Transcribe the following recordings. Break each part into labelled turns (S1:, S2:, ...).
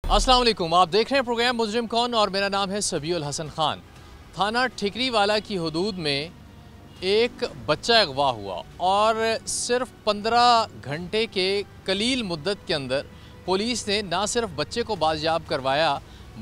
S1: अस्सलाम वालेकुम, आप देख रहे हैं प्रोग्राम मुजरिम कौन और मेरा नाम है सबीउल हसन खान। थाना ठिकरीवाला की हदूद में एक बच्चा अगवा हुआ और सिर्फ 15 घंटे के कलील मुद्दत के अंदर पुलिस ने ना सिर्फ बच्चे को बाजियाब करवाया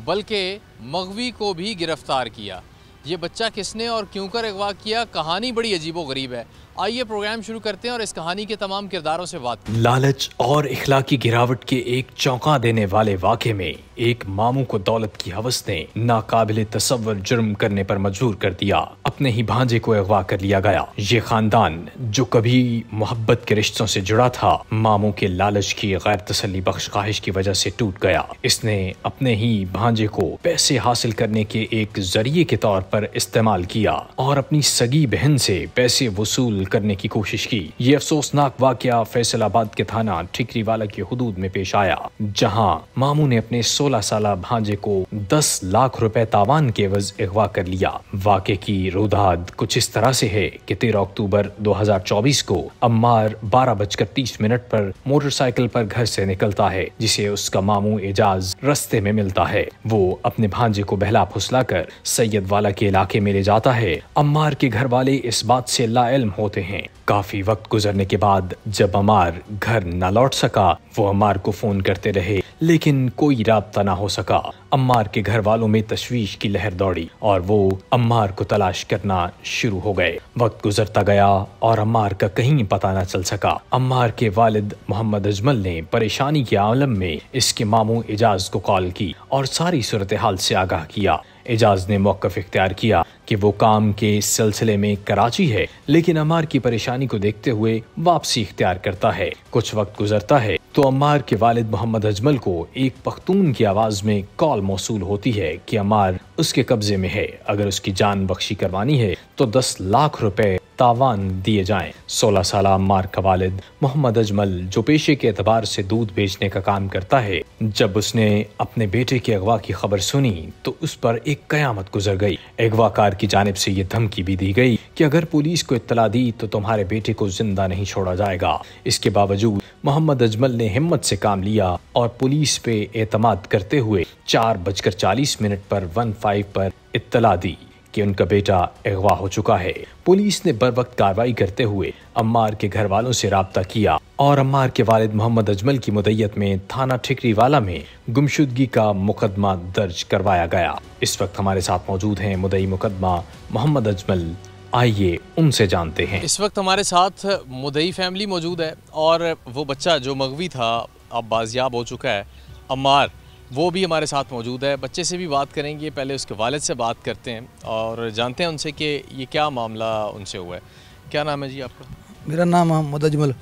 S1: बल्कि मगवी को भी गिरफ्तार किया। ये बच्चा किसने और क्यों कर अगवा किया, कहानी बड़ी अजीबो गरीब है। आइए प्रोग्राम शुरू करते हैं और इस कहानी के तमाम किरदारों से बात।
S2: लालच और इखलाकी गिरावट के एक चौंका देने वाले वाक़े में एक मामू को दौलत की हवस ने नाकाबिले तसव्वुर जुर्म करने पर मजबूर कर दिया। अपने ही भांजे को अगवा कर लिया गया। ये खानदान जो कभी मोहब्बत के रिश्तों से जुड़ा था, मामू के लालच की गैर तसल्ली बख्श ख्वाहिश की वजह से टूट गया। इसने अपने ही भांजे को पैसे हासिल करने के एक जरिए के तौर पर इस्तेमाल किया और अपनी सगी बहन से पैसे वसूल करने की कोशिश की। ये अफसोसनाक वाकया फैसलाबाद के थाना ठिकरीवाला की हुदूद में पेश आया, जहां मामू ने अपने 16 साला भांजे को 10 लाख रुपए तावान के एवज अगवा कर लिया। वाकये की रुदाद कुछ इस तरह से है कि 13 अक्टूबर 2024 को अम्मार 12:30 पर मोटरसाइकिल पर घर से निकलता है, जिसे उसका मामू एजाज रास्ते में मिलता है। वो अपने भांजे को बहला फुसलाकर सैयद वाला के इलाके में ले जाता है। अम्मार के घर वाले इस बात से लाइल्म होते हैं। काफी वक्त गुजरने के बाद जब अम्मार घर न लौट सका, वो अम्मार को फोन करते रहे लेकिन कोई राब्ता ना हो सका। अम्मार के घर वालों में तशवीश की लहर दौड़ी और वो अम्मार को तलाश करना शुरू हो गए। वक्त गुजरता गया और अम्मार का कहीं पता न चल सका। अम्मार के वालिद मोहम्मद अजमल ने परेशानी के आलम में इसके मामू एजाज को कॉल की और सारी सूरत हाल से आगाह किया। एजाज ने मौक़िफ़ इख्तियार किया कि वो काम के सिलसिले में कराची है, लेकिन अम्मार की परेशानी को देखते हुए वापसी इख्तियार करता है। कुछ वक्त गुजरता है तो अम्मार के वालिद मोहम्मद अजमल को एक पख्तून की आवाज में कॉल मौसूल होती है कि अम्मार उसके कब्जे में है। अगर उसकी जान बख्शी करवानी है तो 10 लाख रुपए तावान दिए जाएं। 16 साल अम्मार का वालिद मोहम्मद अजमल, जो पेशे के एतबार से दूध बेचने का काम करता है, जब उसने अपने बेटे के अगवा की खबर सुनी तो उस पर एक कयामत गुजर गई। अगवाकार की जानिब से ये धमकी भी दी गई कि अगर पुलिस को इत्तला दी तो तुम्हारे बेटे को जिंदा नहीं छोड़ा जाएगा। इसके बावजूद मोहम्मद अजमल ने हिम्मत से काम लिया और पुलिस पे एतमाद करते हुए 4:40 पर 15 पर इत्तला दी कि उनका बेटा अगवा हो चुका है। पुलिस ने बर वक्त कार्रवाई करते हुए अम्मार के घर वालों से राब्ता किया और अम्मार के वालिद मोहम्मद अजमल की मुद्दत में थाना ठिकरीवाला में गुमशुदगी का मुकदमा दर्ज करवाया गया। इस वक्त हमारे साथ मौजूद हैं मुद्दई मुकदमा मोहम्मद अजमल। आइए उनसे जानते हैं।
S1: इस वक्त हमारे साथ मुद्दई फैमिली मौजूद है और वो बच्चा जो मगवी था अब बाजियाब हो चुका है, अम्मार, वो भी हमारे साथ मौजूद है। बच्चे से भी बात करेंगे, पहले उसके वालिद से बात करते हैं और जानते हैं उनसे कि ये क्या मामला उनसे हुआ है। क्या नाम है जी आपका?
S3: मेरा नाम मोहम्मद अजमल।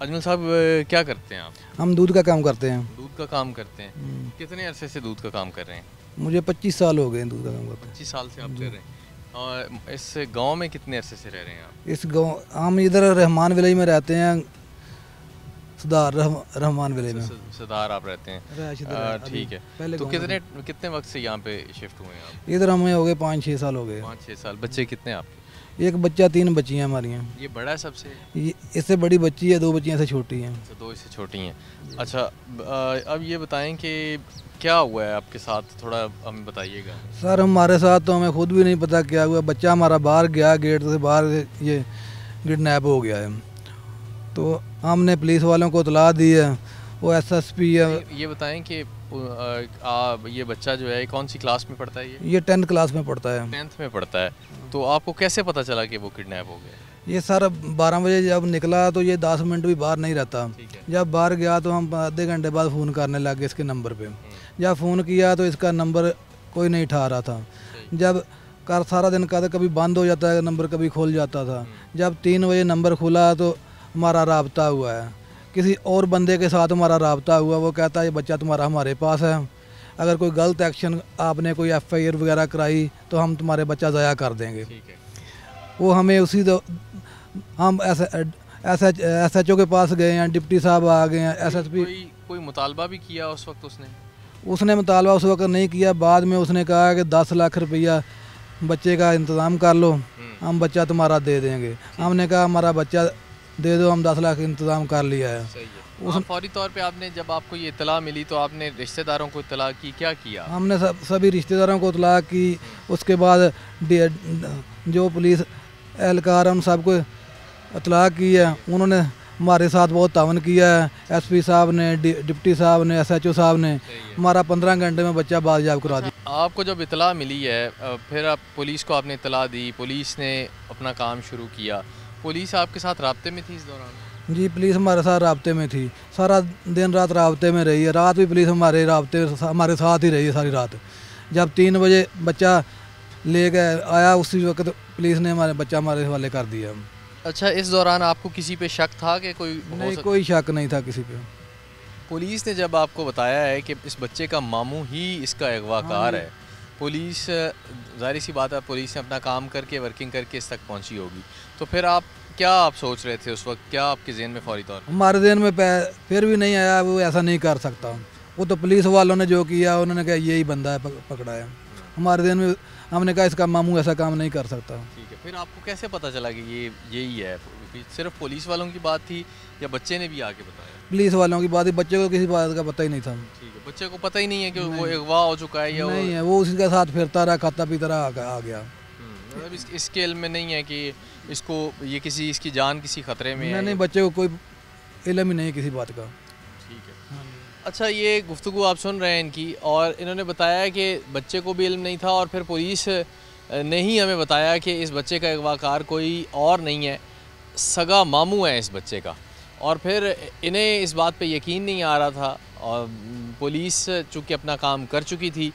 S1: अजमल साहब, क्या करते हैं आप?
S3: हम दूध का काम करते हैं।
S1: दूध का काम करते हैं। कितने अरसे से दूध का काम कर रहे हैं?
S3: मुझे 25 साल हो गए दूध का काम करते।
S1: 25 साल से आप कर रहे हैं। और इस गांव में कितने अरसे से रह रहे हैं आप?
S3: इस गांव हम इधर रहमान विलेज में रहते हैं, सदार रहमान विलेज में।
S1: सदार आप रहते हैं, ठीक है। तो कितने वक्त से यहाँ पे शिफ्ट हुए हैं आप?
S3: इधर हमें हो गए 5-6 साल हो गए।
S1: 5-6 साल। बच्चे कितने आपके?
S3: एक बच्चा, 3 बच्चियाँ हमारी हैं।
S1: ये बड़ा है सबसे?
S3: इससे बड़ी बच्ची है, 2 बच्चियाँ से छोटी हैं।
S1: 2 इससे छोटी हैं। अच्छा, अब ये बताएं कि क्या हुआ है आपके साथ, थोड़ा हमें बताइएगा।
S3: सर हमारे साथ तो हमें खुद भी नहीं पता क्या हुआ। बच्चा हमारा बाहर गया, गेट से बाहर, ये किडनैप हो गया है। तो हमने पुलिस वालों को इतला दी है, वो SSP है।
S1: ये बताएं कि ये बच्चा जो है कौन सी क्लास में पढ़ता है?
S3: ये 10th क्लास में पढ़ता है।
S1: 10th में पढ़ता है। तो आपको कैसे पता चला कि वो किडनैप हो गया?
S3: ये सर 12 बजे जब निकला तो ये 10 मिनट भी बाहर नहीं रहता। जब बाहर गया तो हम आधे घंटे बाद फ़ोन करने लगे इसके नंबर पे। जब फ़ोन किया तो इसका नंबर कोई नहीं उठा रहा था। जब कर सारा दिन का कभी बंद हो जाता है नंबर, कभी खुल जाता था। जब 3 बजे नंबर खुला तो हमारा राब्ता हुआ है, किसी और बंदे के साथ हमारा राब्ता हुआ। वो कहता है ये बच्चा तुम्हारा हमारे पास है, अगर कोई गलत एक्शन आपने कोई FIR वगैरह कराई तो हम तुम्हारे बच्चा ज़ाया कर देंगे। वो हमें उसी हम SHO के पास गए हैं, डिप्टी साहब आ गए हैं, SSP।
S1: कोई मुतालबा भी किया उस वक्त?
S3: उसने मुतालबा उस वक्त नहीं किया। बाद में उसने कहा कि 10 लाख रुपया बच्चे का इंतज़ाम कर लो, हम बच्चा तुम्हारा दे देंगे। हमने कहा हमारा बच्चा दे दो, हम 10 लाख इंतज़ाम कर लिया है।
S1: सही है। हाँ, फौरी तौर पे आपने, जब आपको ये इत्तला मिली तो आपने रिश्तेदारों को इत्तला की, क्या किया?
S3: हमने सभी रिश्तेदारों को इतला की। उसके बाद जो पुलिस एहलकार हैं उन सबको इतला की है। उन्होंने हमारे साथ बहुत तावन किया है। एसपी साहब ने, डिप्टी साहब ने, SHO साहब ने हमारा 15 घंटे में बच्चा बाजियाब करा दिया।
S1: आपको जब इतला मिली है, फिर आप पुलिस को आपने इतला दी, पुलिस ने अपना काम शुरू किया। पुलिस आपके साथ राब्ते में थी इस दौरान?
S3: जी, पुलिस हमारे साथ राब्ते में थी, सारा दिन रात राब्ते में रही है। रात भी पुलिस हमारे साथ ही रही है सारी रात। जब 3 बजे बच्चा ले गए आया, उसी वक्त पुलिस ने बच्चा हमारे हवाले कर दिया।
S1: अच्छा, इस दौरान आपको किसी पे शक था कि कोई
S3: नहीं, कोई शक नहीं था किसी पे।
S1: पुलिस ने जब आपको बताया है कि इस बच्चे का मामू ही इसका अगवाकार है, पुलिस, जाहिर सी बात है, पुलिस ने अपना काम करके, वर्किंग करके इस तक पहुंची होगी, तो फिर आप सोच रहे थे उस वक्त? क्या आपके जहन में फौरी तौर पर?
S3: हमारे जहन में फिर भी नहीं आया वो ऐसा नहीं कर सकता। वो तो पुलिस वालों ने जो किया, उन्होंने कहा यही बंदा है पकड़ा है। हमारे जहन में हमने कहा इसका मामू ऐसा काम नहीं कर सकता।
S1: ठीक है, फिर आपको कैसे पता चला कि ये यही है? सिर्फ पुलिस वालों की बात थी या बच्चे ने भी आके बताया?
S3: पुलिस वालों की बात ही, बच्चे को किसी बात का पता ही नहीं था।
S1: ठीक है, बच्चे को पता ही नहीं है कि वो अगवा हो चुका है या
S3: नहीं है, वो उसी के साथ फिरता रहा, खाता पीता रहा, आ गया।
S1: मतलब इस स्केल में नहीं है कि इसको इसकी जान किसी खतरे में है?
S3: नहीं, बच्चे को कोई इल्म ही नहीं किसी बात का।
S1: ठीक है। अच्छा, ये गुफ्तगू आप सुन रहे हैं इनकी, और इन्होंने बताया कि बच्चे को भी इल्म नहीं था, और फिर पुलिस ने ही हमें बताया कि इस बच्चे का अगवाकार कोई और नहीं है, सगा मामू है इस बच्चे का। और फिर इन्हें इस बात पे यकीन नहीं आ रहा था, और पुलिस चूँकि अपना काम कर चुकी थी,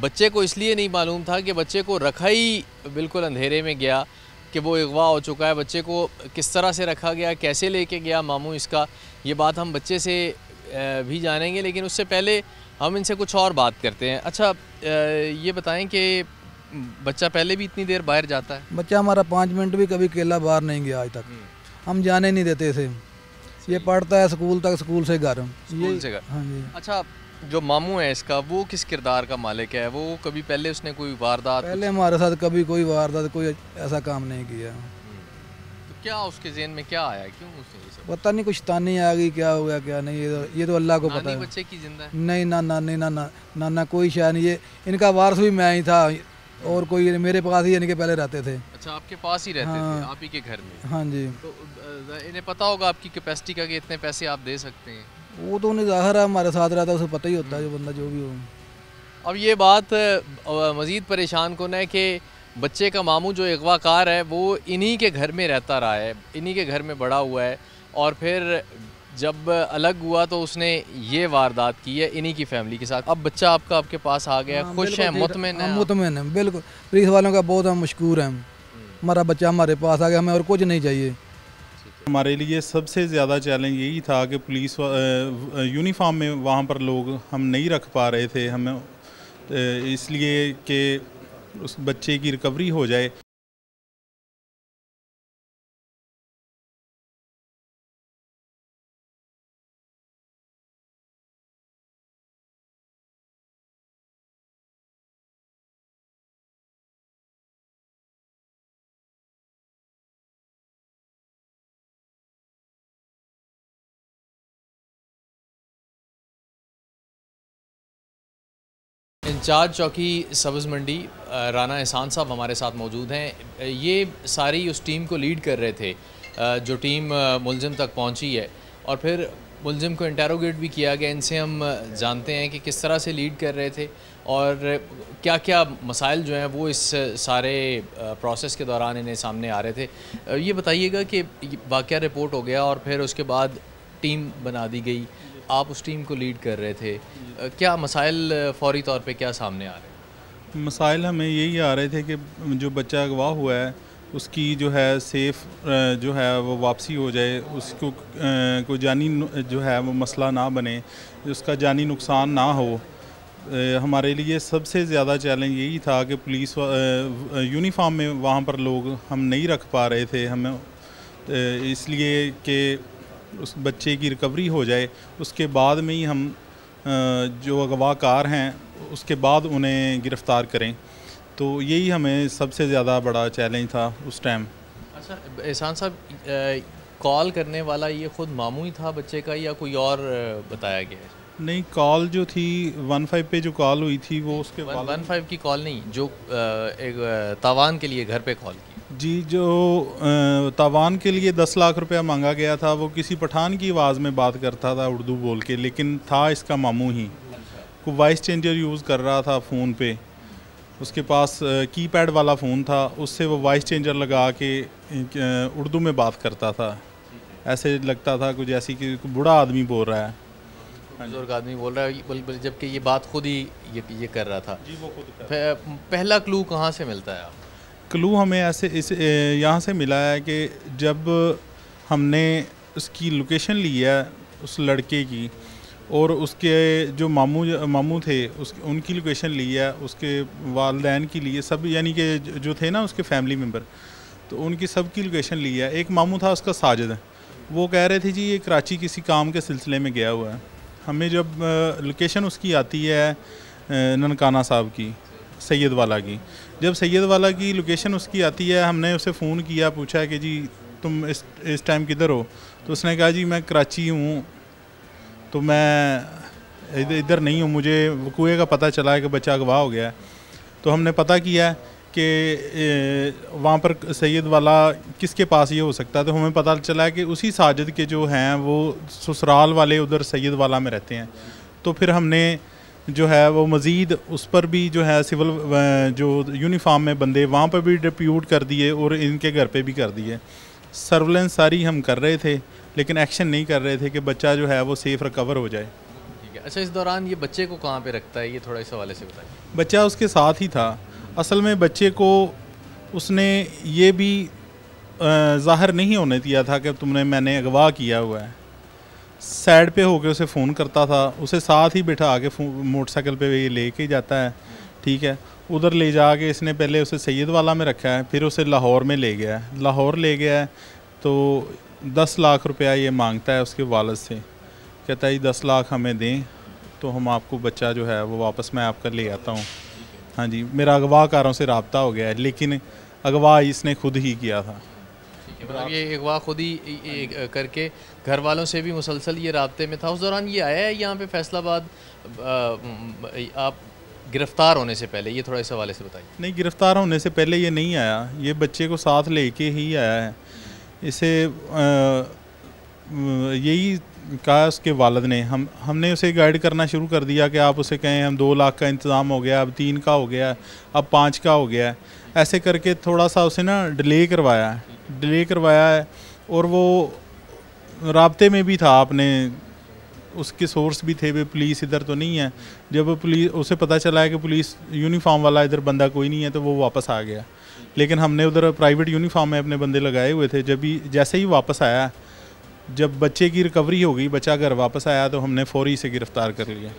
S1: बच्चे को इसलिए नहीं मालूम था कि बच्चे को रखा ही बिल्कुल अंधेरे में गया कि वो अगवा हो चुका है। बच्चे को किस तरह से रखा गया, कैसे लेके गया मामू इसका, ये बात हम बच्चे से भी जानेंगे, लेकिन उससे पहले हम इनसे कुछ और बात करते हैं। अच्छा, ये बताएं कि बच्चा पहले भी इतनी देर बाहर जाता है?
S3: बच्चा हमारा 5 मिनट भी कभी अकेला बाहर नहीं गया आज तक। हम जाने नहीं देते इसे। ये पढ़ता है स्कूल तक, स्कूल से घर।
S1: स्कूल से घर?
S3: हाँ जी।
S1: अच्छा, जो मामू है इसका, वो किस किरदार का मालिक है? वो कभी पहले उसने कोई वारदात?
S3: पहले हमारे साथ कभी कोई वारदात, कोई ऐसा काम नहीं किया।
S1: तो क्या उसके ज़हन में क्या आया, क्यों उसने ये सब?
S3: पता नहीं, कुछ तानी आ गई, क्या हो गया क्या नहीं, ये तो अल्लाह को पता है।
S1: बच्चे की जिंदा है?
S3: नहीं, ना कोई शायद नहीं। ये इनका वारस भी मैं ही था, और कोई मेरे पास ही इनके पहले रहते थे।
S1: अच्छा, आपके पास ही रहते थे, आप ही के घर में?
S3: हाँ जी।
S1: तो इन्हें पता होगा आपकी कैपेसिटी का कि इतने पैसे आप दे सकते हैं?
S3: वो तो उन्हें ज़ाहिर है, हमारे साथ रहता है, उसे पता ही होता है जो बंदा जो भी हो।
S1: अब ये बात मज़ीद परेशान कौन है कि बच्चे का मामू जो अगवाकार है वो इन्हीं के घर में रहता रहा है, इन्हीं के घर में बड़ा हुआ है, और फिर जब अलग हुआ तो उसने ये वारदात की है इन्हीं की फैमिली के साथ। अब बच्चा आपका आपके पास आ गया, खुश है, मुतमिन है?
S3: मुतमिन है, बिल्कुल। पुलिस वालों का बहुत हम मशकूर हैं। हमारा बच्चा हमारे पास आ गया, हमें और कुछ नहीं चाहिए।
S4: हमारे लिए सबसे ज़्यादा चैलेंज यही था कि पुलिस यूनिफॉर्म में वहाँ पर लोग हम नहीं रख पा रहे थे, हमें इसलिए कि उस बच्चे की रिकवरी हो जाए।
S1: इंचार्ज चौकी सब्ज़ मंडी राना एहसान साहब हमारे साथ मौजूद हैं। ये सारी उस टीम को लीड कर रहे थे जो टीम मुलजिम तक पहुंची है, और फिर मुलजिम को इंटेरोगेट भी किया गया। इनसे हम जानते हैं कि किस तरह से लीड कर रहे थे और क्या क्या मसाइल जो हैं वो इस सारे प्रोसेस के दौरान इन्हें सामने आ रहे थे। ये बताइएगा कि वाक़या रिपोर्ट हो गया और फिर उसके बाद टीम बना दी गई, आप उस टीम को लीड कर रहे थे, क्या मसाइल फ़ौरी तौर पे क्या सामने आ रहे हैं?
S4: मसाइल हमें यही आ रहे थे कि जो बच्चा अगवा हुआ है उसकी जो है सेफ़ जो है वो वापसी हो जाए, उसको कोई जानी जो है वो मसला ना बने, उसका जानी नुकसान ना हो। हमारे लिए सबसे ज़्यादा चैलेंज यही था कि पुलिस यूनिफॉर्म में वहाँ पर लोग हम नहीं रख पा रहे थे, हमें इसलिए कि उस बच्चे की रिकवरी हो जाए, उसके बाद में ही हम जो अगवाकार हैं उसके बाद उन्हें गिरफ़्तार करें। तो यही हमें सबसे ज़्यादा बड़ा चैलेंज था उस टाइम।
S1: अच्छा एहसान साहब, कॉल करने वाला ये खुद मामू ही था बच्चे का या कोई और बताया गया है?
S4: नहीं, कॉल जो थी 15 पे जो कॉल हुई थी वो उसके
S1: 15 की कॉल नहीं, जो एक तावान के लिए घर पे कॉल की।
S4: जी, जो तावान के लिए 10 लाख रुपया मांगा गया था वो किसी पठान की आवाज़ में बात करता था उर्दू बोल के, लेकिन था इसका मामू ही। को वॉइस चेंजर यूज़ कर रहा था फ़ोन पे, उसके पास कीपैड वाला फ़ोन था, उससे वो वॉइस चेंजर लगा के उर्दू में बात करता था। ऐसे लगता था कुछ जैसे कि बूढ़ा आदमी बोल रहा है,
S1: बुजुर्ग आदमी बोल रहा है, जबकि ये बात खुद ही ये कर रहा था।
S4: जी, वो खुद कर रहा था।
S1: पहला क्लू कहाँ से मिलता है?
S4: क्लू हमें ऐसे यहाँ से मिला है कि जब हमने उसकी लोकेशन ली है उस लड़के की और उसके जो मामू थे उनकी लोकेशन ली है, उसके वालदैन की लिए सब, यानी कि जो थे ना उसके फैमिली मेम्बर, तो उनकी सब की लोकेशन ली है। एक मामू था उसका साजिद, वो कह रहे थे जी ये कराची किसी काम के सिलसिले में गया हुआ है। हमें जब लोकेशन उसकी आती है ननकाना साहब की, सैयद वाला की, जब सैयद वाला की लोकेशन उसकी आती है, हमने उसे फ़ोन किया, पूछा कि जी तुम इस टाइम किधर हो, तो उसने कहा जी मैं कराची हूँ, तो मैं इधर नहीं हूँ, मुझे कुएँ का पता चला है कि बच्चा अगवा हो गया है। तो हमने पता किया कि वहाँ पर सैयद वाला किसके पास ये हो सकता है, तो हमें पता चला है कि उसी साजिद के जो हैं वो ससुराल वाले उधर सैयद वाला में रहते हैं। तो फिर हमने जो है वो मज़ीद उस पर भी जो है सिविल जो यूनिफॉर्म में बंदे वहाँ पर भी डिप्यूट कर दिए और इनके घर पे भी कर दिए। सर्वेलेंस सारी हम कर रहे थे, लेकिन एक्शन नहीं कर रहे थे कि बच्चा जो है वो सेफ़ रिकवर हो जाए।
S1: ठीक है। अच्छा, इस दौरान ये बच्चे को कहाँ पे रखता है, ये थोड़ा इस हवाले से बताइए।
S4: बच्चा उसके साथ ही था। असल में बच्चे को उसने ये भी ज़ाहिर नहीं होने दिया था कि मैंने अगवा किया हुआ है। साइड पे होके उसे फ़ोन करता था, उसे साथ ही बिठा के मोटरसाइकिल पे ये लेके जाता है, ठीक है। उधर ले जा के इसने पहले उसे सैयद वाला में रखा है, फिर उसे लाहौर में ले गया है। लाहौर ले गया है तो 10 लाख रुपया ये मांगता है उसके वालिद से, कहता है 10 लाख हमें दें तो हम आपको बच्चा जो है वो वापस मैं आपका ले आता हूँ। हाँ जी, मेरा अगवाकारों से रब्ता हो गया है, लेकिन अगवा इसने खुद ही किया था।
S1: मतलब ये अगवा खुद ही करके घर वालों से भी मुसलसल ये राब्ते में था। उस दौरान ये आया है यहाँ पे फैसलाबाद, आप गिरफ़्तार होने से पहले, ये थोड़ा इस हवाले से बताइए।
S4: नहीं, गिरफ़्तार होने से पहले ये नहीं आया, ये बच्चे को साथ लेके ही आया है। इसे यही कहा उसके वालिद ने, हमने उसे गाइड करना शुरू कर दिया कि आप उसे कहें हम 2 लाख का इंतज़ाम हो गया, अब 3 का हो गया, अब 5 का हो गया। ऐसे करके थोड़ा सा उसे ना डिले करवाया है और वो राब्ते में भी था। आपने उसके सोर्स भी थे, वे पुलिस इधर तो नहीं है। जब पुलिस उसे पता चला है कि पुलिस यूनिफॉर्म वाला इधर बंदा कोई नहीं है, तो वो वापस आ गया। लेकिन हमने उधर प्राइवेट यूनिफॉर्म में अपने बंदे लगाए हुए थे। जैसे ही वापस आया, जब बच्चे की रिकवरी हो गई, बच्चा घर वापस आया, तो हमने फौरी से गिरफ़्तार कर लिया।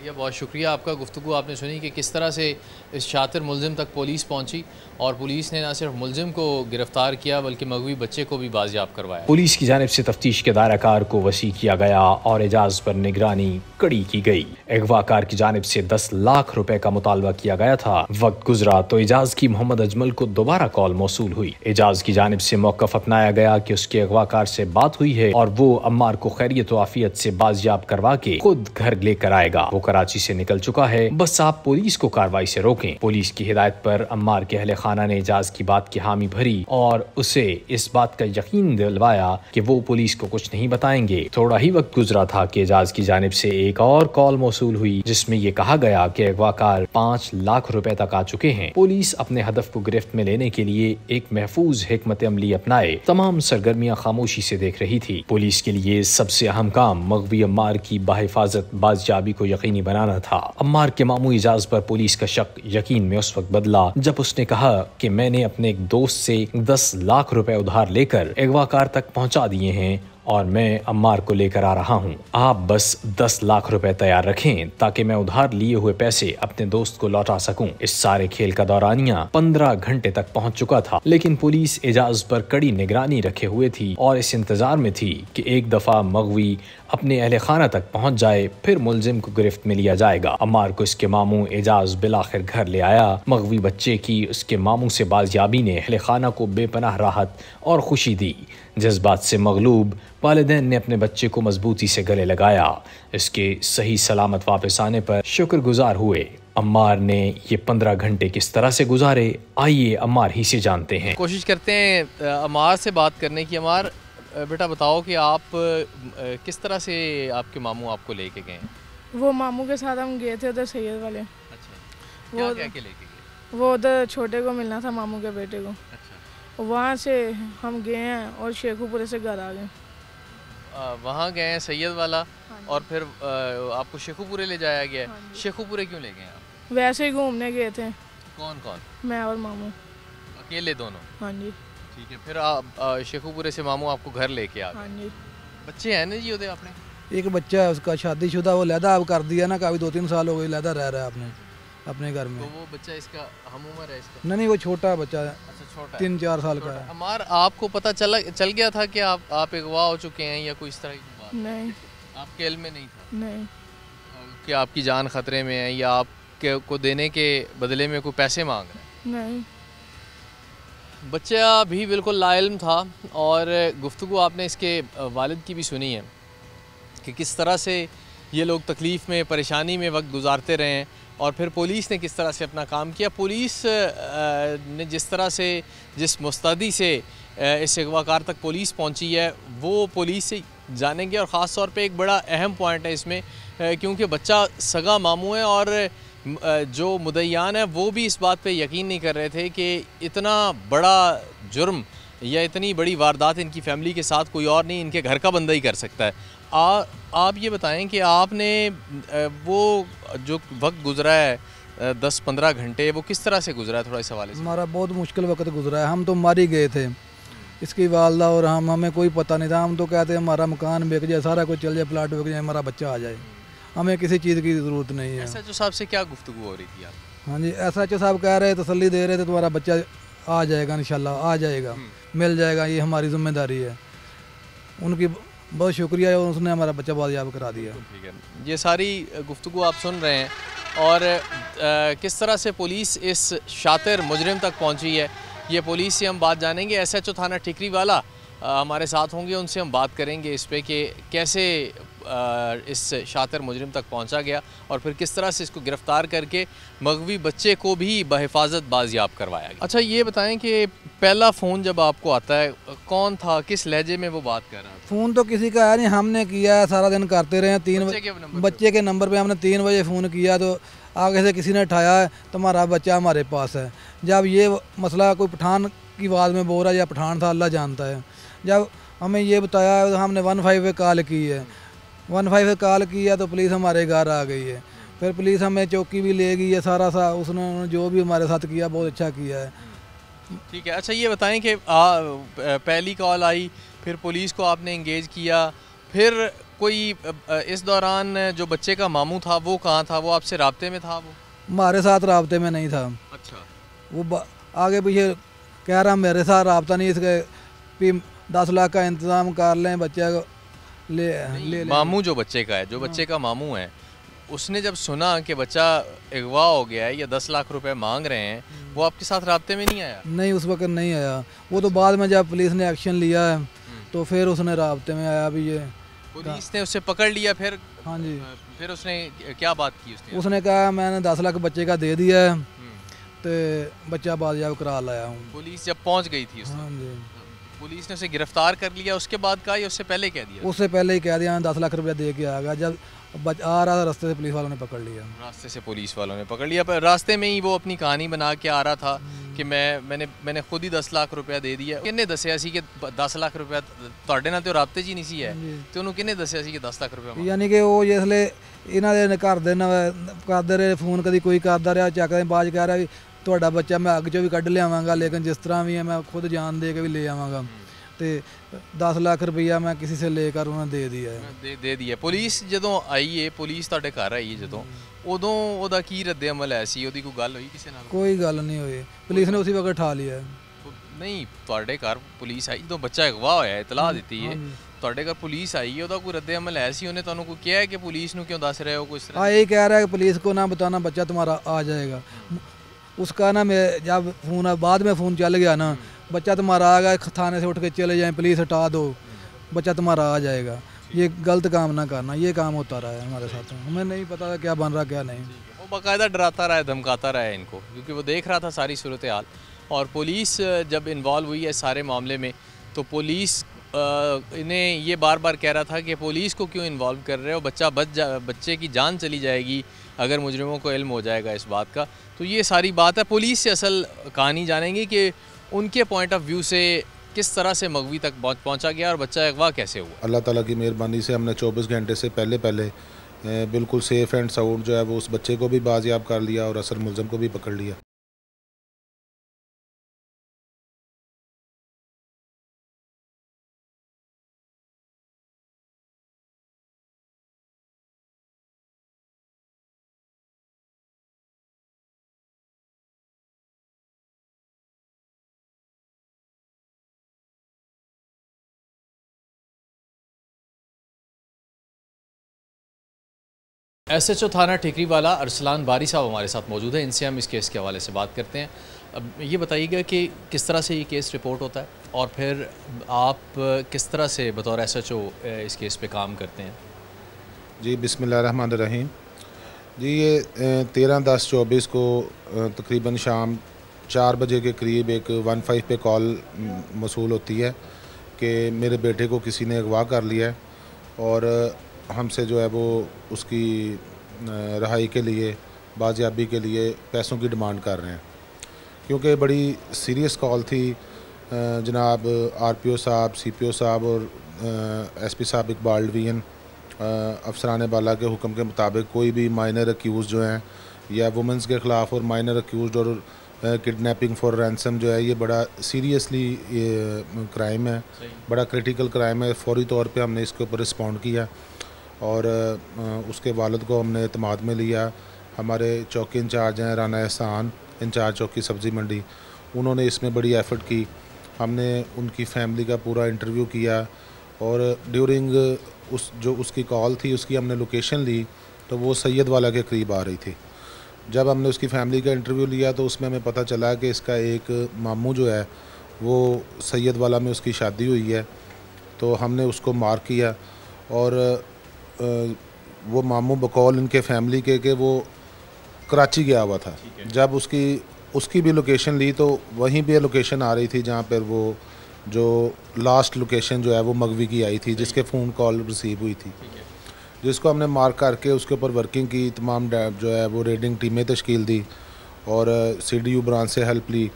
S1: बहुत शुक्रिया आपका। गुफ्तगू आपने सुनी कि किस तरह से इस शातिर मुलजिम तक पुलिस पहुंची और पुलिस ने न सिर्फ मुलजिम को गिरफ्तार किया बल्कि मगवी बच्चे को भी बाजियाब करवाया।
S2: पुलिस की जानिब से तफ्तीश के दायराकार को वसी किया गया और एजाज पर निगरानी कड़ी की गई। अगवाकार की जानिब से 10 लाख रुपए का मुतालबा किया गया था। वक्त गुजरा तो एजाज की मोहम्मद अजमल को दोबारा कॉल मौसूल हुई। एजाज की जानिब से मौक़िफ़ अपनाया गया कि उसके अगवाकार से बात हुई है और वो अम्मार को खैरियत व आफियत से बाजियाब करवा के खुद घर लेकर आएगा। वो कराची से निकल चुका है, बस आप पुलिस को कार्रवाई से रोकें। पुलिस की हिदायत पर अम्मार के अहले खाना ने एजाज की बात की हामी भरी और उसे इस बात का यकीन दिलवाया कि वो पुलिस को कुछ नहीं बताएंगे। थोड़ा ही वक्त गुजरा था कि एजाज की जानिब से एक और कॉल मौसूल हुई जिसमें ये कहा गया कि अगवाकार 5 लाख रुपए तक आ चुके हैं। पुलिस अपने हदफ को गिरफ्त में लेने के लिए एक महफूज हिकमत अमली अपनाए तमाम सरगर्मियां खामोशी से देख रही थी। पुलिस के लिए सबसे अहम काम मगवी अम्मार की बाहिफाजत बाजियाबी को यकीनी बनाना था। अम्मार के मामू एजाज पर पुलिस का शक यकीन में उस वक्त बदला जब उसने कहा कि मैंने अपने एक दोस्त से 10 लाख रुपए उधार लेकर अगवाकार तक पहुंचा दिए हैं और मैं अम्मार को लेकर आ रहा हूं। आप बस 10 लाख रुपए तैयार रखें ताकि मैं उधार लिए हुए पैसे अपने दोस्त को लौटा सकूं। इस सारे खेल का दौरानिया 15 घंटे तक पहुंच चुका था, लेकिन पुलिस एजाज पर कड़ी निगरानी रखे हुए थी और इस इंतजार में थी कि एक दफा मगवी अपने अहले खाना तक पहुंच जाए, फिर मुलजिम को गिरफ्त में लिया जाएगा। अम्मार को इसके मामू एजाज बिलाखिर घर ले आया। मगवी बच्चे की उसके मामू से बाजियाबी ने अहले खाना को बेपनाह राहत और खुशी दी। जज्बात से मगलूब वालिदैन ने अपने बच्चे को मजबूती से गले लगाया। इसके सही सलामत वापस आने पर शुक्रगुजार हुए। अम्मार ने ये 15 घंटे किस तरह से गुजारे, आइए अम्मार ही से जानते हैं।
S1: कोशिश करते हैं अम्मार से बात करने की। अम्मार बेटा बताओ कि आप किस तरह से आपके मामू आपको लेके गए हैं?
S5: वो मामू के साथ हम गए थे उधर सैयद वाले।
S1: अच्छा, क्या क्या के लेके गए?
S5: वो उधर छोटे को मिलना था, मामू के बेटे को।
S1: अच्छा,
S5: वहाँ से हम गए हैं और शेखुपुरे से घर आ गए।
S1: वहाँ गए हैं सैयद वाला और फिर आपको शेखुपुरे ले जाया गया। शेखुपुरे क्यों ले गए आप?
S5: वैसे ही घूमने गए थे।
S1: कौन कौन?
S5: मैं और मामू।
S1: अकेले दोनों?
S5: हाँ जी।
S1: ठीक है, फिर आप शेखुपुरे से मामू आपको घर लेके आ गए।
S5: हाँ जी।
S1: बच्चे हैं ना जी उधर आपने?
S3: एक बच्चा है उसका शादीशुदा, वो लहदा अब कर दिया ना, काफ़ी 2-3 साल हो गए लहदा रह रहा है आपने अपने घर में।
S1: तो वो बच्चा इसका हम उम्र है इसका?
S3: नहीं, वो छोटा बच्चा है।
S1: अच्छा, छोटा है,
S3: 3-4 साल का है।
S1: अम्मार आपको पता चल गया था कि आप अगवा हो चुके हैं या कोई इस तरह की बात?
S5: नहीं,
S1: आपके इल्म में नहीं था?
S5: नहीं।
S1: कि आपकी जान खतरे में है या आपके को देने के बदले में कोई पैसे मांग रहे हैं?
S5: नहीं।
S1: बच्चा भी बिल्कुल लाइल्म था और गुफ्तगू आपने इसके वालिद की भी सुनी है कि किस तरह से ये लोग तकलीफ़ में, परेशानी में वक्त गुजारते रहे हैं और फिर पुलिस ने किस तरह से अपना काम किया। पुलिस ने जिस तरह से, जिस मुस्तैदी से इस अगवाकार तक पुलिस पहुंची है वो पुलिस से जानेंगे। और ख़ास तौर पे एक बड़ा अहम पॉइंट है इसमें, क्योंकि बच्चा सगा मामू है और जो मुद्दईयान है वो भी इस बात पे यकीन नहीं कर रहे थे कि इतना बड़ा जुर्म या इतनी बड़ी वारदात इनकी फ़ैमिली के साथ कोई और नहीं, इनके घर का बंदा ही कर सकता है। आप ये बताएं कि आपने वो जो वक्त गुजरा है 10-15 घंटे, वो किस तरह से गुजरा है? थोड़ा इस हवाले से।
S3: हमारा बहुत मुश्किल वक्त गुजरा है। हम तो मर ही गए थे, इसकी वालदा और हमें कोई पता नहीं था। हम तो कहते हैं हमारा मकान बिक जाए, सारा कुछ चल जाए, प्लाट बिक जाए, हमारा बच्चा आ जाए, हमें किसी चीज़ की ज़रूरत नहीं है।
S1: एसएचओ साहब से क्या गुफ्तगू हो रही थी आप?
S3: हाँ जी, एसएचओ साहब कह रहे, तसल्ली दे रहे थे तुम्हारा बच्चा आ जाएगा, इंशाल्लाह आ जाएगा, मिल जाएगा, ये हमारी जिम्मेदारी है। उनकी बहुत शुक्रिया है, उसने हमारा बच्चा बाजियाब करा दिया।
S1: ठीक है, ये सारी गुफ्तगू आप सुन रहे हैं और किस तरह से पुलिस इस शातिर मुजरिम तक पहुंची है, ये पुलिस से हम बात जानेंगे। एसएचओ थाना ठिकरी वाला हमारे साथ होंगे, उनसे हम बात करेंगे इस पे कि कैसे इस शातिर मुजरिम तक पहुंचा गया और फिर किस तरह से इसको गिरफ़्तार करके मगवी बच्चे को भी बहिफाजत बाजियाब करवाया गया। अच्छा, ये बताएं कि पहला फ़ोन जब आपको आता है कौन था, किस लहजे में वो बात कर रहा था?
S3: फ़ोन तो किसी का है नहीं, हमने किया है, सारा दिन करते रहे। बच्चे के नंबर पे हमने 3 बजे फ़ोन किया तो आगे से किसी ने उठाया है, तुम्हारा बच्चा हमारे पास है। जब ये मसला कोई पठान की आवाज़ में बोल रहा है या पठान था, अल्लाह जानता है। जब हमें ये बताया तो हमने 15 पे कॉल की है, 15 पे कॉल किया तो पुलिस हमारे घर आ गई है। फिर पुलिस हमें चौकी भी ले गई है, सारा उसने जो भी हमारे साथ किया बहुत अच्छा किया है।
S1: ठीक है, अच्छा ये बताएं कि पहली कॉल आई, फिर पुलिस को आपने इंगेज किया, फिर कोई इस दौरान जो बच्चे का मामू था वो कहाँ था? वो आपसे राब्ते में था? वो
S3: हमारे साथ राब्ते में नहीं था।
S1: अच्छा,
S3: वो आगे पीछे कह रहा मेरे साथ राब्ता नहीं, इसके 10 लाख का इंतज़ाम कर लें, बच्चे को ले
S1: मामू जो बच्चे का है, जो बच्चे का मामू है, उसने जब सुना कि बच्चा अगवा हो गया है या 10 लाख रुपए मांग रहे हैं, वो आपके साथ राब्ते में नहीं आया?
S3: नहीं, उस वक्त नहीं आया। वो तो बाद में जब पुलिस ने एक्शन लिया है तो फिर उसने राब्ते में आया। भी ये
S1: पुलिस ने उसे पकड़ लिया फिर?
S3: हाँ जी।
S1: फिर उसने क्या बात की?
S3: उसने कहा मैंने 10 लाख बच्चे का दे दिया है तो बच्चा बाजियाब करा लाया हूँ।
S1: पुलिस जब पहुँच गई थी
S3: हाँ जी,
S1: पुलिस ने उसे गिरफ्तार कर लिया, उसके बाद कहा या उससे पहले कह दिया?
S3: उससे पहले ही कह दिया 10 लाख रुपया दे के आ गया। जब आ रहा था रास्ते से पुलिस वालों ने पकड़ लिया।
S1: रास्ते से पुलिस वालों ने पकड़ लिया, पर रास्ते में ही वो अपनी कहानी बना के आ रहा था कि मैंने खुद ही 10 लाख रुपया दे दिया। किन्ने दसिया सी कि 10 लाख रुपया ਤੁਹਾਡੇ ਨਾਲ ਤੇ ਰਾਬਤੇ ਜੀ ਨਹੀਂ ਸੀ ਹੈ ਤੇ ਉਹਨੂੰ ਕਿਹਨੇ ਦੱਸਿਆ ਸੀ ਕਿ 10 ਲੱਖ ਰੁਪਇਆ?
S3: ਯਾਨੀ ਕਿ ਉਹ ਜਿਸਲੇ ਇਹਨਾਂ ਦੇ ਘਰ ਦੇ ਕਰਦੇ ਰਹੇ ਫੋਨ, ਕਦੀ ਕੋਈ ਕਰਦਾ ਰਿਹਾ, ਚੱਕਦੇ ਬਾਅਦ ਕਹਿ ਰਿਹਾ ਵੀ ਤੁਹਾਡਾ ਬੱਚਾ ਮੈਂ ਅੱਗ ਚੋਂ ਵੀ ਕੱਢ ਲਿਆਵਾਂਗਾ, ਲੇਕਿਨ ਜਿਸ ਤਰ੍ਹਾਂ ਵੀ ਹੈ मैं खुद जान दे के भी ले आवांगा। तो 10 लाख रुपया मैं किसी से लेकर उन्हें दे दिया है।
S1: दे दिया। पुलिस ਜਦੋਂ ਆਈ ਹੈ, ਪੁਲਿਸ ਤੁਹਾਡੇ ਘਰ ਆਈ ਹੈ ਜਦੋਂ, ਉਦੋਂ ਉਹਦਾ ਕੀ ਰੱਦੇ ਅਮਲ ਹੈ ਸੀ? ਉਹਦੀ ਕੋਈ ਗੱਲ ਹੋਈ ਕਿਸੇ ਨਾਲ?
S3: कोई गल नहीं हुई, पुलिस ने उसी वक्त ठा लिया।
S1: ਨਹੀਂ, ਤੁਹਾਡੇ ਘਰ ਪੁਲਿਸ ਆਈ ਜਦੋਂ ਬੱਚਾ ਅਗਵਾ ਹੋਇਆ, ਇਤਲਾਹ ਦਿੱਤੀ ਹੈ, ਤੁਹਾਡੇ ਘਰ ਪੁਲਿਸ आई है, ਉਹਦਾ ਕੋਈ ਰੱਦੇ ਅਮਲ ਹੈ ਸੀ? ਉਹਨੇ ਤੁਹਾਨੂੰ ਕੋਈ ਕਿਹਾ ਹੈ ਕਿ ਪੁਲਿਸ ਨੂੰ ਕਿਉਂ ਦੱਸ ਰਹੇ ਹੋ? ਕੋਈ ਇਸ ਤਰ੍ਹਾਂ
S3: यही कह रहा है कि पुलिस को ना बताना, बच्चा तुम्हारा आ जाएगा। उसका ना मैं जब फ़ोन बाद में फ़ोन चल गया ना बच्चा तुम्हारा आ गया, थाने से उठ के चले जाएं, पुलिस हटा दो, बच्चा तुम्हारा आ जाएगा। ये गलत काम ना करना, ये काम होता रहा है हमारे साथ। हमें नहीं पता था क्या बन रहा क्या नहीं।
S1: वो बाकायदा डराता रहा है, धमकाता रहा है इनको, क्योंकि वो देख रहा था सारी सूरत हाल। और पुलिस जब इन्वॉल्व हुई है सारे मामले में, तो पुलिस इन्हें ये बार बार कह रहा था कि पुलिस को क्यों इन्वॉल्व कर रहे हो, बच्चे की जान चली जाएगी अगर मुजरिमों को इल्म हो जाएगा इस बात का। तो ये सारी बात है। पुलिस से असल कहानी जानेंगे कि उनके पॉइंट ऑफ व्यू से किस तरह से मगवी तक पहुंचा गया और बच्चा अगवा कैसे हुआ।
S6: अल्लाह ताला की मेहरबानी से हमने 24 घंटे से पहले बिल्कुल सेफ़ एंड साउंड जो है वो उस बच्चे को भी बाजियाब कर लिया और असल मुलज़म को भी पकड़ लिया।
S1: SHO थाना ठिकरी वाला अरसलान बारी साहब हमारे साथ मौजूद है। इनसे हम इस केस के हवाले से बात करते हैं। अब ये बताइएगा कि किस तरह से ये केस रिपोर्ट होता है और फिर आप किस तरह से बतौर SHO इस केस पे काम करते हैं।
S6: जी बिस्मिल्लाहिर्रहमानिर्रहीम। जी ये 13/10/24 को तकरीबन शाम 4 बजे के करीब एक 15 पे कॉल मौसूल होती है कि मेरे बेटे को किसी ने अगवा कर लिया है और हमसे जो है वो उसकी रहाई के लिए, बाजियाबी के लिए पैसों की डिमांड कर रहे हैं। क्योंकि बड़ी सीरियस कॉल थी। जनाब RPO साहब, CPO साहब और SP साहब इकबाल डिवीज़न अफसरान बाला के हुक्म के मुताबिक कोई भी माइनर अक्यूज़ जो हैं या वुमेंस के ख़िलाफ़ और माइनर अक्यूज़ और किडनैपिंग फॉर रैंसम जो है ये बड़ा सीरियसली क्राइम है, बड़ा क्रिटिकल क्राइम है। फौरी तौर पे हमने इसके ऊपर रिस्पॉन्ड किया और उसके वालिद को हमने एतमाद में लिया। हमारे चौकी इंचार्ज हैं राना एहसान, इंचार्ज चौकी सब्ज़ी मंडी, उन्होंने इसमें बड़ी एफ़र्ट की। हमने उनकी फ़ैमिली का पूरा इंटरव्यू किया और ड्यूरिंग उसकी कॉल थी उसकी हमने लोकेशन ली तो वो सैयद वाला के करीब आ रही थी। जब हमने उसकी फ़ैमिली का इंटरव्यू लिया तो उसमें हमें पता चला कि इसका एक मामू जो है वो सैयद वाला में उसकी शादी हुई है। तो हमने उसको मार्क किया और वो मामू बकौल इनके फैमिली के वो कराची गया हुआ था। जब उसकी भी लोकेशन ली तो वहीं पे लोकेशन आ रही थी जहाँ पर वो जो लास्ट लोकेशन जो है वो मगवी की आई थी, जिसके फ़ोन कॉल रिसीव हुई थी, जिसको हमने मार्क करके उसके ऊपर वर्किंग की। तमाम जो है वो रेडिंग टीमें तश्कील दी और CDU ब्रांच से हेल्प ली।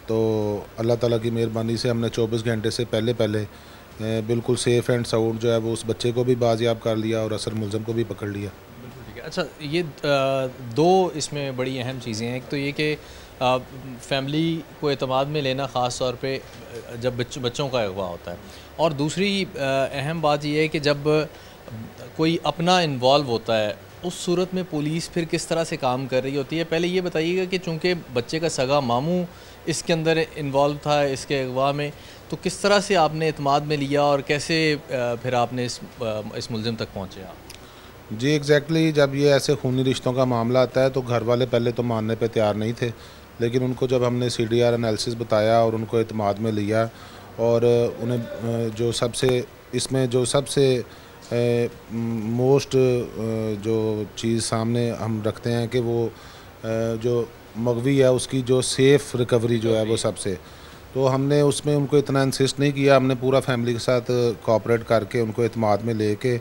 S6: तो अल्लाह ताला की मेहरबानी से हमने 24 घंटे से पहले बिल्कुल सेफ़ एंड साउंड जो है वो उस बच्चे को भी बाजियाब कर लिया और असल मुलज़म को भी पकड़ लिया।
S1: ठीक है। अच्छा, ये दो इसमें बड़ी अहम चीज़ें हैं। एक तो ये कि फैमिली को एतमाद में लेना ख़ास तौर पे जब बच्चों का अगवा होता है, और दूसरी अहम बात यह है कि जब कोई अपना इन्वॉल्व होता है उस सूरत में पुलिस फिर किस तरह से काम कर रही होती है। पहले ये बताइएगा कि चूँकि बच्चे का सगा मामू इसके अंदर इन्वॉल्व था इसके अगवा में, तो किस तरह से आपने एतमाद में लिया और कैसे फिर आपने इस मुलज़िम तक पहुँचे आप?
S6: जी एग्जैक्टली। जब ये ऐसे खूनी रिश्तों का मामला आता है तो घर वाले पहले तो मानने पे तैयार नहीं थे, लेकिन उनको जब हमने CDR एनालिसिस बताया और उनको एतमाद में लिया और उन्हें जो सबसे मोस्ट जो चीज़ सामने हम रखते हैं कि वो जो मगवी है उसकी जो सेफ़ रिकवरी जो है वो सबसे, तो हमने उसमें उनको इतना इंसिस्ट नहीं किया। हमने पूरा फैमिली के साथ कोऑपरेट करके उनको एतमाद में लेके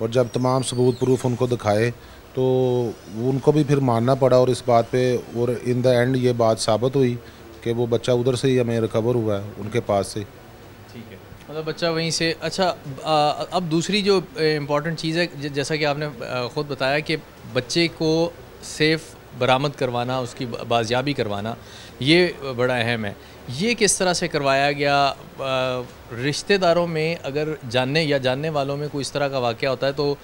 S6: और जब तमाम सबूत प्रूफ उनको दिखाए तो उनको भी फिर मानना पड़ा और इस बात पे, और इन द एंड ये बात साबित हुई कि वो बच्चा उधर से ही हमें रिकवर हुआ है उनके पास से।
S1: ठीक है, मतलब बच्चा वहीं से। अच्छा, अब दूसरी जो इम्पॉर्टेंट चीज़ है, जैसा कि आपने ख़ुद बताया कि बच्चे को सेफ़ बरामद करवाना, उसकी बाजियाबी करवाना, ये बड़ा अहम है। ये किस तरह से करवाया गया? रिश्तेदारों में अगर जानने वालों में कोई इस तरह का वाक़या होता है तो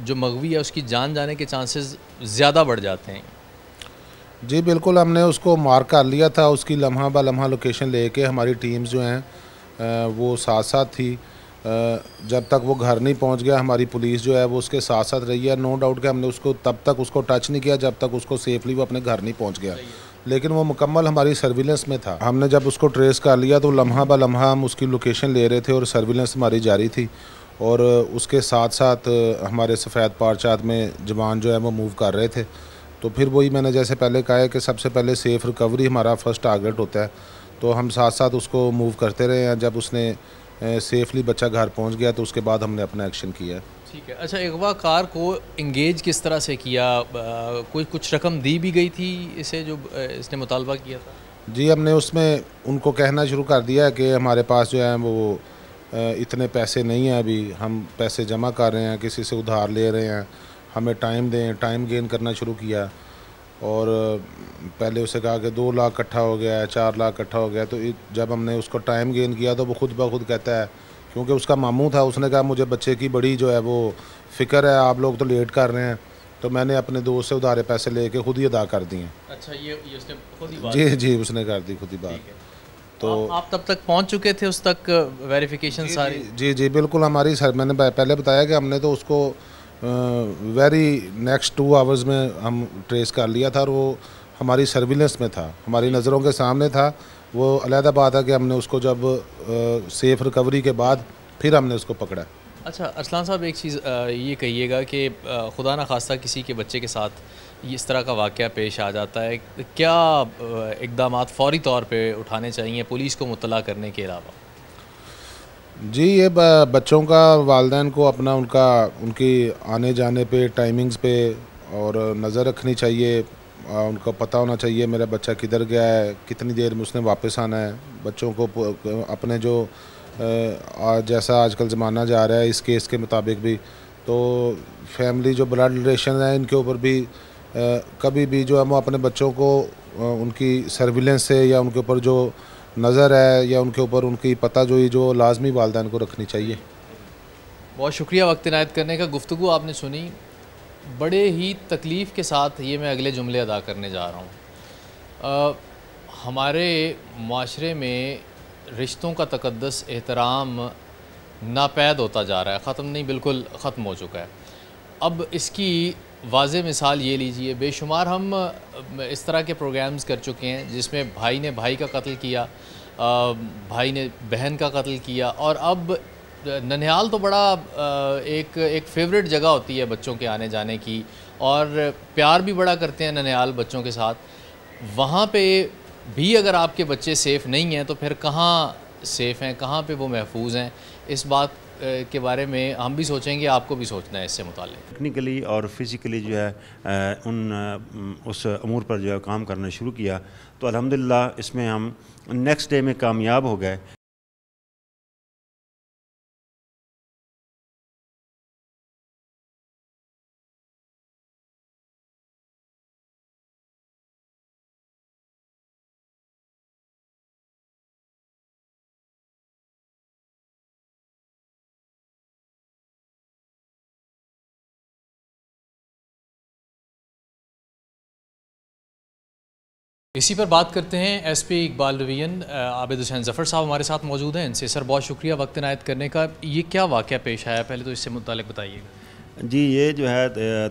S1: जो मगवी है उसकी जान जाने के चांसेस ज़्यादा बढ़ जाते हैं।
S6: जी बिल्कुल, हमने उसको मार्क कर लिया था। उसकी लम्हा ब लम्हा लोकेशन लेके हमारी टीम्स जो हैं वो साथ साथ थी। जब तक वो घर नहीं पहुंच गया हमारी पुलिस जो है वो उसके साथ साथ रही है। नो डाउट कि हमने उसको तब तक उसको टच नहीं किया जब तक उसको सेफली वो अपने घर नहीं पहुंच गया। लेकिन वो मुकम्मल हमारी सर्विलेंस में था। हमने जब उसको ट्रेस कर लिया तो लम्हा ब लम्हा हम उसकी लोकेशन ले रहे थे और सर्विलेंस हमारी जारी थी, और उसके साथ साथ हमारे सफ़ेद पारचात में जवान जो है वो मूव कर रहे थे। तो फिर वही मैंने जैसे पहले कहा है कि सबसे पहले सेफ़ रिकवरी हमारा फ़र्स्ट टारगेट होता है, तो हम साथ साथ उसको मूव करते रहे हैं। जब उसने सेफली बच्चा घर पहुंच गया तो उसके बाद हमने अपना एक्शन किया।
S1: ठीक है। अच्छा, अगवा कार को इंगेज किस तरह से किया? कोई कुछ रकम दी भी गई थी इसे जो इसने मुतालबा किया था?
S6: जी, हमने उसमें उनको कहना शुरू कर दिया है कि हमारे पास जो है वो इतने पैसे नहीं हैं, अभी हम पैसे जमा कर रहे हैं, किसी से उधार ले रहे हैं, हमें टाइम दें। टाइम गेन करना शुरू किया और पहले उसे कहा कि 2 लाख इकट्ठा हो गया है, 4 लाख इकट्ठा हो गया। तो जब हमने उसको टाइम गेन किया तो वो खुद ब खुद कहता है, क्योंकि उसका मामू था, उसने कहा मुझे बच्चे की बड़ी जो है वो फ़िक्र है, आप लोग तो लेट कर रहे हैं, तो मैंने अपने दोस्त से उधारे पैसे लेके खुद ही अदा कर दिए।
S1: अच्छा, ये उसने खुद ही बात?
S6: जी, उसने कर दी खुद ही बात।
S1: तो आप तब तक पहुंच चुके थे उस तक वेरिफिकेशन सारी?
S6: जी, बिल्कुल। हमारी सर मैंने पहले बताया कि हमने तो उसको वेरी नेक्स्ट 2 आवर्स में हम ट्रेस कर लिया था और वो हमारी सर्विलेंस में था, हमारी नज़रों के सामने था। वो अलहदा बात है कि हमने उसको जब सेफ़ रिकवरी के बाद फिर हमने उसको पकड़ा।
S1: अच्छा अरसलान साहब, एक चीज़ ये कहिएगा कि खुदा न खास्ता किसी के बच्चे के साथ इस तरह का वाक़या पेश आ जाता है, क्या इक़दामात फ़ौरी तौर पे उठाने चाहिए पुलिस को मुत्तला करने के अलावा?
S6: जी, ये बच्चों का वालिदैन को अपना उनकी आने जाने पे, टाइमिंग्स पे और नज़र रखनी चाहिए। उनको पता होना चाहिए मेरा बच्चा किधर गया है, कितनी देर में उसने वापस आना है। बच्चों को अपने जो जैसा आजकल ज़माना जा रहा है इस केस के मुताबिक भी, तो फैमिली जो ब्लड रिलेशन है इनके ऊपर भी कभी भी जो है वो अपने बच्चों को उनकी सर्विलेंस से या उनके ऊपर जो नज़र है या उनके ऊपर उनकी पता जो लाजमी वालिदैन को रखनी चाहिए।
S1: बहुत शुक्रिया वक्त इनायत करने का। गुफ्तगू आपने सुनी, बड़े ही तकलीफ़ के साथ ये मैं अगले जुमले अदा करने जा रहा हूँ। हमारे माशरे में रिश्तों का तक़द्दुस, एहतराम नापैद होता जा रहा है, ख़त्म नहीं बिल्कुल ख़त्म हो चुका है। अब इसकी वाज़े मिसाल ये लीजिए, बेशुमार हम इस तरह के प्रोग्राम्स कर चुके हैं जिसमें भाई ने भाई का कत्ल किया, भाई ने बहन का कत्ल किया, और अब ननिहाल तो बड़ा एक फ़ेवरेट जगह होती है बच्चों के आने जाने की, और प्यार भी बड़ा करते हैं ननिहाल बच्चों के साथ। वहाँ पे भी अगर आपके बच्चे सेफ़ नहीं हैं तो फिर कहाँ सेफ़ हैं, कहाँ पे वो महफूज हैं? इस बात के बारे में हम भी सोचेंगे, आपको भी सोचना है इससे मुताल्लिक़।
S7: टेक्निकली और फिज़िकली जो है उस अमूर पर जो है काम करना शुरू किया, तो अल्हम्दुलिल्लाह इसमें हम नेक्स्ट डे में कामयाब हो गए।
S1: इसी पर बात करते हैं। एसपी इकबाल रवीन आबिद हुसैन ज़फ़र साहब हमारे साथ मौजूद हैं। इनसे सर बहुत शुक्रिया वक्त इनायत करने का। ये क्या वाक़या पेश आया, पहले तो इससे मुतालिक बताइएगा।
S7: जी, ये जो है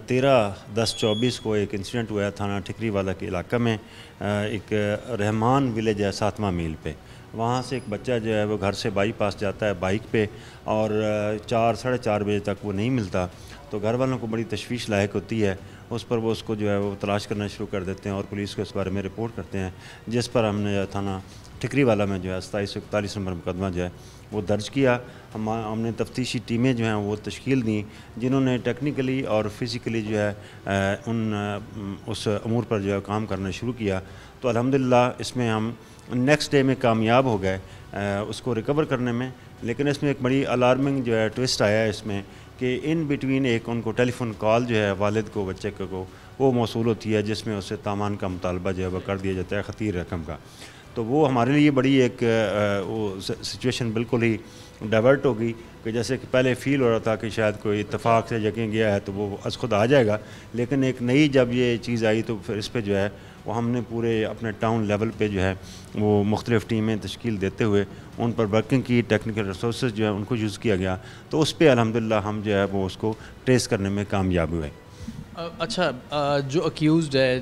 S7: 13/10/24 को एक इंसिडेंट हुआ है थाना ठिकरी वाला के इलाका में। एक रहमान विलेज है 7वां मील पे, वहाँ से एक बच्चा जो है वो घर से बाईपास जाता है बाइक पे, और 4 साढ़े 4 बजे तक वो नहीं मिलता। तो घर वालों को बड़ी तशवीश लायक होती है, उस पर वो उसको जो है वो तलाश करना शुरू कर देते हैं और पुलिस को इस बारे में रिपोर्ट करते हैं, जिस पर हमने थाना ठिकरी वाला में जो है 2741 नंबर मुकदमा जो है वो दर्ज किया। हमने तफ्तीशी टीमें जो हैं वो तश्कील दी, जिन्होंने टेक्निकली और फिज़िकली जो है उस अमूर पर जो है काम करना शुरू किया। तो अल्हम्दुलिल्लाह इसमें हम नेक्स्ट डे में कामयाब हो गए उसको रिकवर करने में। लेकिन इसमें एक बड़ी अलार्मिंग जो है ट्विस्ट आया है इसमें कि इन बिटवीन एक उनको टेलीफोन कॉल जो है वालिद को बच्चे को वो मौसूल होती है, जिसमें उससे तामान का मुतालबा जो है वह कर दिया जाता है ख़तीर रकम का। तो वो हमारे लिए बड़ी एक वो सिचुएशन बिल्कुल ही डाइवर्ट हो गई कि जैसे कि पहले फ़ील हो रहा था कि शायद कोई इत्तेफाक से यकीन गया है तो वो अज़ खुद आ जाएगा, लेकिन एक नई जब ये चीज़ आई तो फिर इस पर जो है वो हमने पूरे अपने टाउन लेवल पे जो है वो मुख्तलिफ़ टीमें तश्कील देते हुए उन पर वर्किंग की, टेक्निकल रिसोर्स जो है उनको यूज़ किया गया। तो उस पर अल्हम्दुलिल्लाह हम जो है वो उसको ट्रेस करने में कामयाब हुए।
S1: अच्छा, जो अक्यूज़ड है,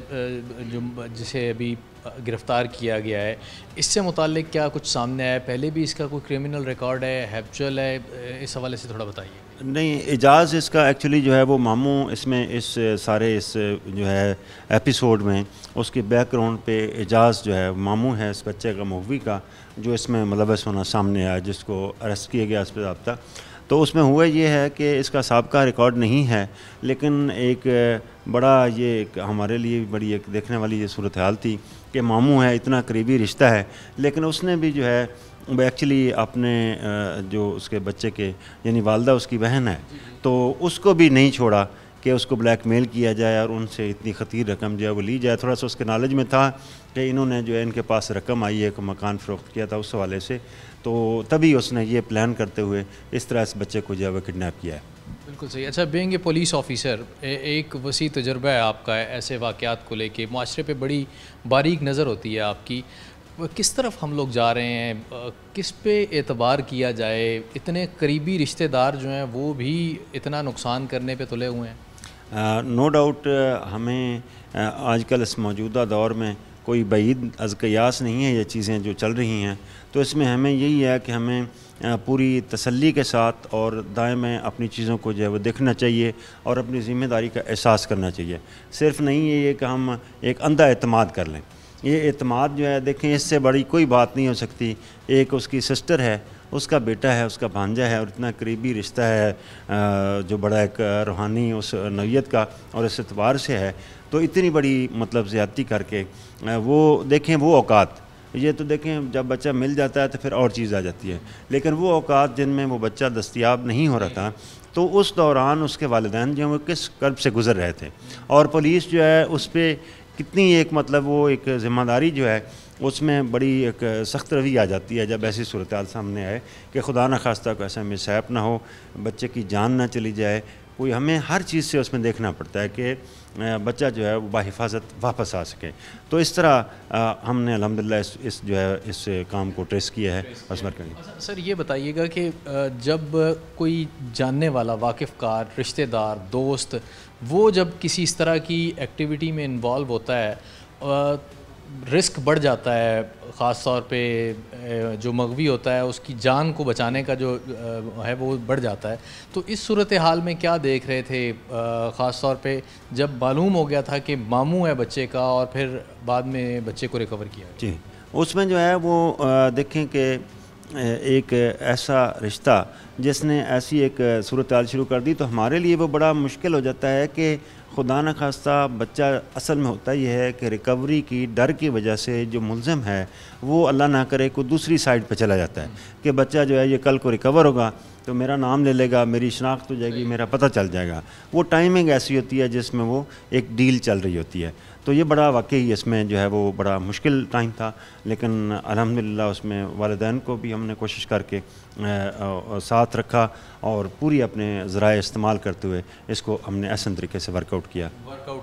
S1: जो जिसे अभी गिरफ़्तार किया गया है, इससे मुताल्लिक क्या कुछ सामने आया? पहले भी इसका कोई क्रिमिनल रिकॉर्ड है, हैप्चुअल है? इस हवाले से थोड़ा बताइए।
S7: नहीं, एजाज़ इसका एक्चुअली जो है वो मामू इसमें इस सारे इस जो है एपिसोड में उसके बैकग्राउंड पे एजाज़ जो है मामू है इस बच्चे का मौवी का जो इसमें मुलव्वस होना सामने आया, जिसको अरेस्ट किया गया इस पर ज़ाब्ता। तो उसमें हुआ ये है कि इसका साबका रिकॉर्ड नहीं है, लेकिन एक बड़ा ये एक हमारे लिए बड़ी एक देखने वाली ये सूरत हाल थी कि मामू है, इतना करीबी रिश्ता है, लेकिन उसने भी जो है वो एक्चुअली अपने जो उसके बच्चे के यानी वालदा उसकी बहन है, तो उसको भी नहीं छोड़ा कि उसको ब्लैकमेल किया जाए और उनसे इतनी ख़तीर रकम जो है वो ली जाए। थोड़ा सा उसके नॉलेज में था कि इन्होंने जो है इनके पास रकम आई है, मकान फ़रोख्त किया था उस हवाले से, तो तभी उसने ये प्लान करते हुए इस तरह इस बच्चे को जो है वो किडनैप किया है।
S1: बिल्कुल सही। अच्छा, बीइंग ए पुलिस ऑफिसर, एक वसी तजुर्बा है आपका ऐसे वाक़यात को लेके, माशरे पे बड़ी बारीक नज़र होती है आपकी। किस तरफ हम लोग जा रहे हैं, किस पे एतबार किया जाए? इतने करीबी रिश्तेदार जो हैं वो भी इतना नुकसान करने पे तुले हुए हैं।
S7: नो डाउट हमें आजकल इस मौजूदा दौर में कोई बईद अज़ क़यास नहीं है ये चीज़ें जो चल रही हैं, तो इसमें हमें यही है कि हमें पूरी तसल्ली के साथ और दायमें अपनी चीज़ों को जो है वो देखना चाहिए और अपनी ज़िम्मेदारी का एहसास करना चाहिए। सिर्फ नहीं ये कि हम एक अंधा एतमाद कर लें। ये एतमाद जो है देखें, इससे बड़ी कोई बात नहीं हो सकती। एक उसकी सिस्टर है, उसका बेटा है, उसका भांजा है और इतना करीबी रिश्ता है जो बड़ा एक रूहानी उस नौयत का और इस एतबार से है, तो इतनी बड़ी मतलब ज़्यादती करके वो देखें वो औकात, ये तो देखें जब बच्चा मिल जाता है तो फिर और चीज़ आ जाती है, लेकिन वो औकात जिनमें वो बच्चा दस्तयाब नहीं हो रहा था, तो उस दौरान उसके वालिदैन जो हैं वो किस कर्ब से गुज़र रहे थे और पुलिस जो है उस पर कितनी एक मतलब वो एक ज़िम्मेदारी जो है उसमें बड़ी एक सख्त रवि आ जाती है जब ऐसी सूरत हाल सामने आए कि खुदा न खास्ता को ऐसा मिसहैप ना हो, बच्चे की जान ना चली जाए। कोई हमें हर चीज़ से उसमें देखना पड़ता है कि बच्चा जो है वो बाहिफाजत वापस आ सके। तो इस तरह हमने अल्हम्दुलिल्लाह इस जो है इस काम को ट्रेस किया है।
S1: सर ये बताइएगा कि जब कोई जानने वाला वाकिफ़कार, रिश्तेदार, दोस्त वो जब किसी इस तरह की एक्टिविटी में इन्वॉल्व होता है, रिस्क बढ़ जाता है, ख़ास तौर पे जो मगवी होता है उसकी जान को बचाने का जो है वो बढ़ जाता है। तो इस सूरत हाल में क्या देख रहे थे, ख़ास तौर पे जब मालूम हो गया था कि मामू है बच्चे का और फिर बाद में बच्चे को रिकवर किया?
S7: जी, उसमें जो है वो देखें कि एक ऐसा रिश्ता जिसने ऐसी एक सूरत हाल शुरू कर दी, तो हमारे लिए वो बड़ा मुश्किल हो जाता है कि खुदा न खास्ता बच्चा असल में होता यह है कि रिकवरी की डर की वजह से जो मुल्ज़िम है वो अल्लाह ना करे कोई दूसरी साइड पे चला जाता है कि बच्चा जो है ये कल को रिकवर होगा तो मेरा नाम ले लेगा, मेरी शनाख्त हो जाएगी, मेरा पता चल जाएगा। वो टाइमिंग ऐसी होती है जिसमें वो एक डील चल रही होती है। तो ये बड़ा वाकई इसमें जो है वो बड़ा मुश्किल टाइम था, लेकिन अल्हम्दुलिल्लाह उसमें वालिदैन को भी हमने कोशिश करके साथ रखा और पूरी अपने ज़राए इस्तेमाल करते हुए इसको हमने ऐसा तरीके से वर्कआउट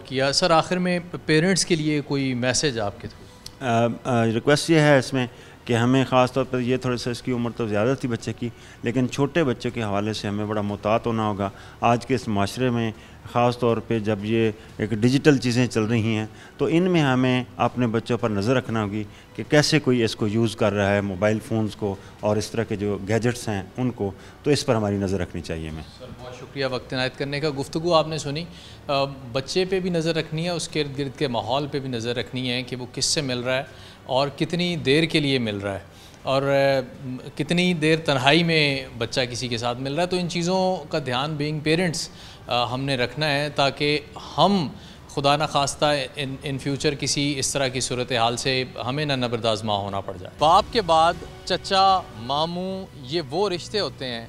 S7: किया।
S1: सर आखिर में पेरेंट्स के लिए कोई मैसेज आपके थ्रू?
S7: रिक्वेस्ट ये है इसमें कि हमें ख़ास तौर पर ये थोड़ा सा इसकी उम्र तो ज़्यादा थी बच्चे की, लेकिन छोटे बच्चों के हवाले से हमें बड़ा मुहतात होना होगा। आज के इस माशरे में ख़ास तौर पे जब ये एक डिजिटल चीज़ें चल रही हैं तो इनमें हमें अपने बच्चों पर नज़र रखना होगी कि कैसे कोई इसको यूज़ कर रहा है, मोबाइल फ़ोन्स को और इस तरह के जो गैजेट्स हैं उनको, तो इस पर हमारी नज़र रखनी चाहिए। मैं
S1: सर बहुत शुक्रिया वक्त इनायत करने का। गुफ्तगू आपने सुनी, बच्चे पे भी नज़र रखनी है, उसके इर्द गिर्द के माहौल पे भी नज़र रखनी है कि वो किससे मिल रहा है और कितनी देर के लिए मिल रहा है और कितनी देर तन्हाई में बच्चा किसी के साथ मिल रहा है। तो इन चीज़ों का ध्यान बीइंग पेरेंट्स हमने रखना है ताकि हम खुदा न खास्ता इन फ्यूचर किसी इस तरह की सूरत हाल से हमें न नबरदाज़मा होना पड़ जाए। बाप के बाद चचा, मामू, ये वो रिश्ते होते हैं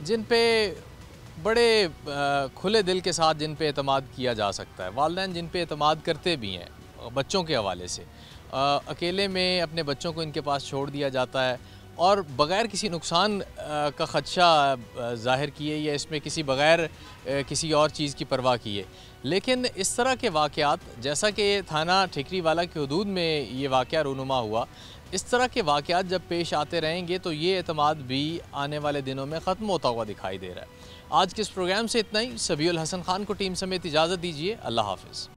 S1: जिन पे बड़े खुले दिल के साथ जिन पे एतमाद किया जा सकता है। वालिदैन जिन पे एतमाद करते भी हैं बच्चों के हवाले से, अकेले में अपने बच्चों को इनके पास छोड़ दिया जाता है और बग़ैर किसी नुकसान का ख़दशा ज़ाहिर किए या इसमें बग़ैर किसी और चीज़ की परवाह किए। लेकिन इस तरह के वाक़यात, जैसा कि थाना ठिकरी वाला की हदूद में ये वाक़या रूनुमा हुआ, इस तरह के वाक़यात जब पेश आते रहेंगे तो ये एतमाद भी आने वाले दिनों में ख़त्म होता हुआ दिखाई दे रहा है। आज के इस प्रोग्राम से इतना ही। सबीउल हसन खान को टीम समेत इजाज़त दीजिए। अल्लाह हाफ़िज़।